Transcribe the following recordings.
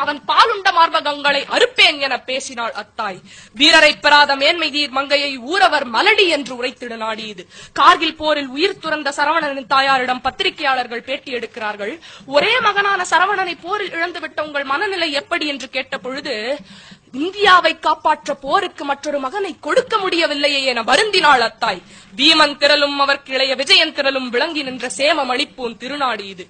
அவன் பாலுண்ட மார்பகங்களை அறுப்பேன் என பேசினாள் அத்தாய். வீரரை பெறாத மேன்மை தீர் மங்கையை ஊரவர் மலடி என்று உரைத்திட நாடியது. கார்கில் போரில் உயிர் துறந்த சரவணனின் தாயாரிடம் பத்திரிகையாளர்கள் பேட்டி எடுக்கிறார்கள். ஒரே மகனான சரவணனை போரில் இழந்துவிட்ட உங்கள் மனநிலை எப்படி என்று கேட்ட பொழுது, இந்தியாவை காப்பாற்ற போருக்கு மற்றொரு மகனை கொடுக்க முடியவில்லையே என வருந்தினாள் அத்தாய். வீமன் திரளும் அவருக்கு இளைய விஜயன் திரளும் விளங்கி நின்ற சேம மணிப்பூன் திருநாடு இது.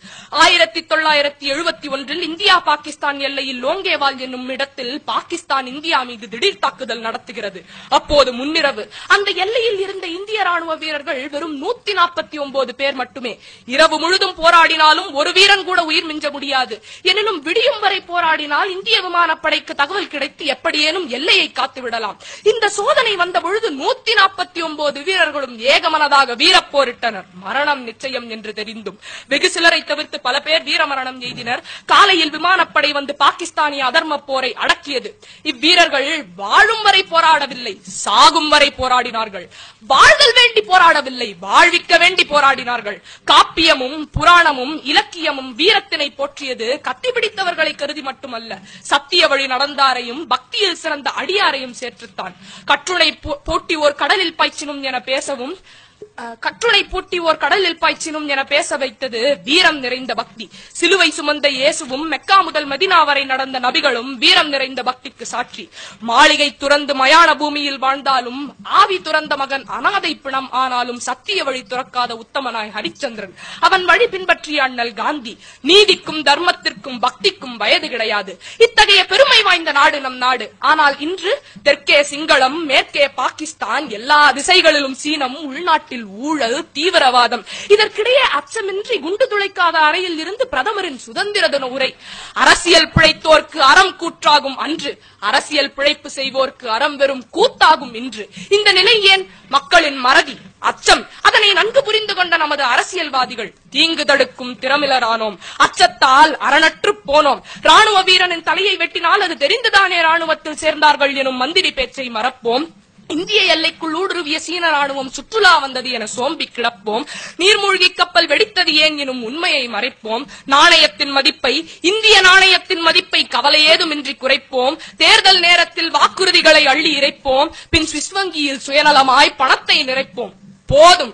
1971 இந்தியா பாகிஸ்தான் எல்லையில் லோங்கேவால் என்னும் இடத்தில் பாகிஸ்தான் இந்தியா மீது திடீர் தாக்குதல் நடத்துகிறது. அப்போது முன்னிரவு அந்த எல்லையில் இருந்த இந்திய ராணுவ வீரர்கள் வெறும் 149 பேர் மட்டுமே. இரவு முழுதும் போராடினாலும் ஒரு வீரன் கூட உயிர் மிஞ்ச முடியாது. எனினும் விடியும் வரை போராடினால் இந்திய விமானப்படைக்கு தகவல் கிடைத்து எப்படியேனும் எல்லையை காத்துவிடலாம். இந்த சோதனை வந்த பொழுது 149 வீரர்களும் ஏகமனதாக வீரப்போரிட்டனர். மரணம் நிச்சயம் என்று தெரிந்தும் வெகு சிலரை தவிர்த்து பல பேர் வீரமரணம் எய்தினர். காலையில் விமானப்படை வந்து பாகிஸ்தானிய அதர்ம போரை அடக்கியது. இவ்வீரர்கள் வாழும் வரை போராடவில்லை, சாகும் வரை போராடினார்கள். வாழ்தல் வேண்டி போராடவில்லை, வாழ்விக்க வேண்டி போராடினார்கள். காப்பியமும் புராணமும் இலக்கியமும் வீரத்தினை போற்றியது கத்திபிடித்தவர்களை கருதி மட்டுமல்ல, சத்திய வழி நடந்தாரையும் பக்தியில் சிறந்த அடியாரையும் சேர்த்துத்தான். கற்றுணை போட்டி ஓர் கடலில் பாய்ச்சினும் என பேசவும் கற்றுளை பூட்டி ஓர் கடலில் பாய்ச்சினும் என பேச வைத்தது வீரம் நிறைந்த பக்தி. சிலுவை சுமந்த இயேசுவும் மெக்கா முதல் மதினா வரை நடந்த நபிகளும் வீரம் நிறைந்த பக்திக்கு சாட்சி. மாளிகை துறந்து மயான பூமியில் வாழ்ந்தாலும் ஆவி துறந்த மகன் அனாதை பிணம் ஆனாலும் சத்திய வழி துறக்காத உத்தமனாய் ஹரிச்சந்திரன். அவன் வழி பின்பற்றிய அண்ணல் காந்தி. நீதிக்கும் தர்மத்திற்கும் பக்திக்கும் வயது கிடையாது. இத்தகைய பெருமை வாய்ந்த நாடு நம் நாடு. ஆனால் இன்று தெற்கே சிங்களம், மேற்கே பாகிஸ்தான், எல்லா திசைகளிலும் சீனம், உள்நாட்டில் ஊழல், தீவிரவாதம். இதற்கிடையே அச்சமின்றி குண்டு துளைக்காத அறையில் இருந்து பிரதமரின் சுதந்திர தின உரை. அரசியல் பிழைத்தோர்க்கு அறம் கூற்றாகும் அன்று, அரசியல் பிழைப்பு செய்வோர்க்கு அறம் வெறும் கூத்தாகும் இன்று. இந்த நிலை ஏன்? மக்களின் மறதி, அச்சம். அதனை நன்கு புரிந்து கொண்ட நமது அரசியல்வாதிகள் தீங்கு தடுக்கும் திறமிலரானோம். அச்சத்தால் அரணற்று போனோம். ராணுவ வீரனின் தலையை வெட்டினால் அது தெரிந்துதானே ராணுவத்தில் சேர்ந்தார்கள் எனும் மந்திரி பேச்சை மறப்போம். இந்திய எல்லைக்குள் ஊடுருவிய சீன ராணுவம் சுற்றுலா வந்தது என சோம்பி கிடப்போம். நீர்மூழ்கி கப்பல் வெடித்தது ஏன் எனும் உண்மையை மறைப்போம். நாணயத்தின் மதிப்பை, இந்திய நாணயத்தின் மதிப்பை கவலை ஏதுமின்றி குறைப்போம். தேர்தல் நேரத்தில் வாக்குறுதிகளை அள்ளி இறைப்போம். பின் சுவிஸ் வங்கியில் சுயநலமாய் பணத்தை நிறைப்போம். போதும்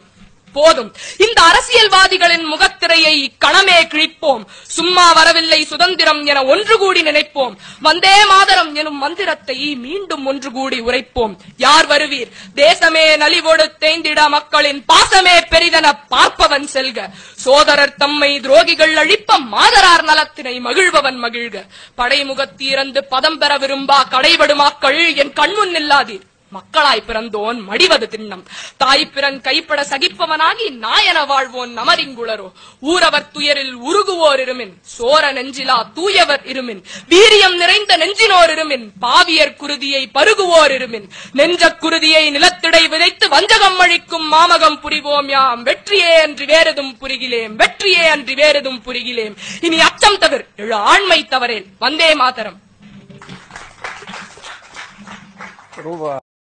போதும். இந்த அரசியல்வாதிகளின் முகத்திரையை கணமே கிழிப்போம். சும்மா வரவில்லை சுதந்திரம் என ஒன்று கூடி நினைப்போம். வந்தே மாதரம் எனும் மந்திரத்தை மீண்டும் ஒன்று கூடி உரைப்போம். யார் வருவீர்? தேசமே நலிவோடு தேய்ந்திட மக்களின் பாசமே பெரிதென பார்ப்பவன் செல்க. சோதரர் தம்மை துரோகிகள் அழிப்ப மாதரார் நலத்தினை மகிழ்பவன் மகிழ்க. படைமுகத்தீரந்து பதம் பெற விரும்பா கடைபடுமாக்கள் என் கண்முன் நில்லாதீர். மக்களாய் பிறந்தோன் மடிவது திண்ணம். தாய்ப்பிறன் கைப்பட சகிப்பவனாகி நாயன வாழ்வோன் நமரிங்குளரோ. ஊரவர் துயரில் உருகுவோர் இருமின், சோர நெஞ்சிலா தூயவர் இருமின், வீரியம் நிறைந்த நெஞ்சினோர் இருமின், பாவியர் குருதியை பருகுவோர் இருமின், நெஞ்ச குருதியை நிலத்திடை விதைத்து வஞ்சகம் அழிக்கும் மாமகம் புரிவோம் யாம். வெற்றியே அன்றி வேறெதும் புரிகிலேம், வெற்றியே அன்றி வேறெதும் புரிகிலேம். இனி அச்சம் தவிர எழு ஆண்மை தவறேன். வந்தே மாதரம்.